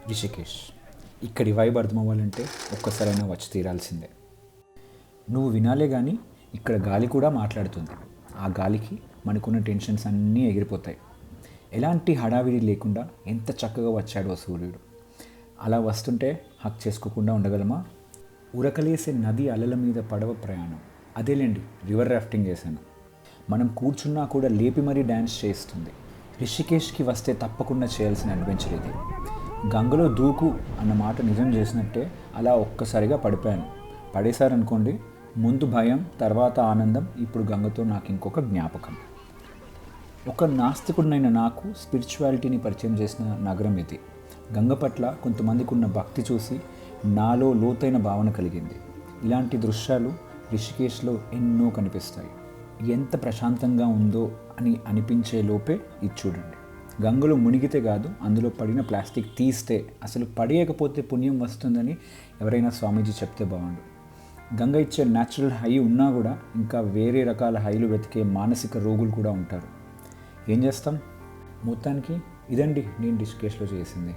రిషికేష్. ఇక్కడి వైబ్ అర్థమవ్వాలంటే ఒక్కసారైనా వచ్చి తీరాల్సిందే. నువ్వు వినాలే కానీ ఇక్కడ గాలి కూడా మాట్లాడుతుంది. ఆ గాలికి మనకున్న టెన్షన్స్ అన్నీ ఎగిరిపోతాయి. ఎలాంటి హడావిడి లేకుండా ఎంత చక్కగా వచ్చాడో సూర్యుడు. అలా వస్తుంటే హక్ చేసుకోకుండా ఉండగలమా? ఉరకలేసే నది అలల మీద పడవ ప్రయాణం. అదేలేండి, రివర్ రాఫ్టింగ్ చేశాను. మనం కూర్చున్నా కూడా లేపి మరీ డ్యాన్స్ చేస్తుంది. రిషికేష్కి వస్తే తప్పకుండా చేయాల్సిన అడ్వెంచర్ ఇది. గంగలో దూకు అన్న మాట నిజం చేసినట్టే అలా ఒక్కసారిగా పడిపోయాను. పడేశారనుకోండి, ముందు భయం, తర్వాత ఆనందం, ఇప్పుడు గంగతో నాకు ఇంకొక జ్ఞాపకం. ఒక నాస్తికుడినైన నాకు స్పిరిచువాలిటీని పరిచయం చేసిన నగరం ఇది. గంగ పట్ల కొంతమందికి ఉన్న భక్తి చూసి నాలో లోతైన భావన కలిగింది. ఇలాంటి దృశ్యాలు రిషికేశ్లో ఎన్నో కనిపిస్తాయి. ఎంత ప్రశాంతంగా ఉందో అని అనిపించే లోపే ఇది చూడండి. గంగలో మునిగితే కాదు, అందులో పడిన ప్లాస్టిక్ తీస్తే, అసలు పడేయకపోతే పుణ్యం వస్తుందని ఎవరైనా స్వామీజీ చెప్తే బాగుండు. గంగ ఇచ్చే న్యాచురల్ హై ఉన్నా కూడా ఇంకా వేరే రకాల హైలు వెతికే మానసిక రోగులు కూడా ఉంటారు. ఏం చేస్తాం? మొత్తానికి ఇదండి నేను రిషికేశ్లో చేసింది.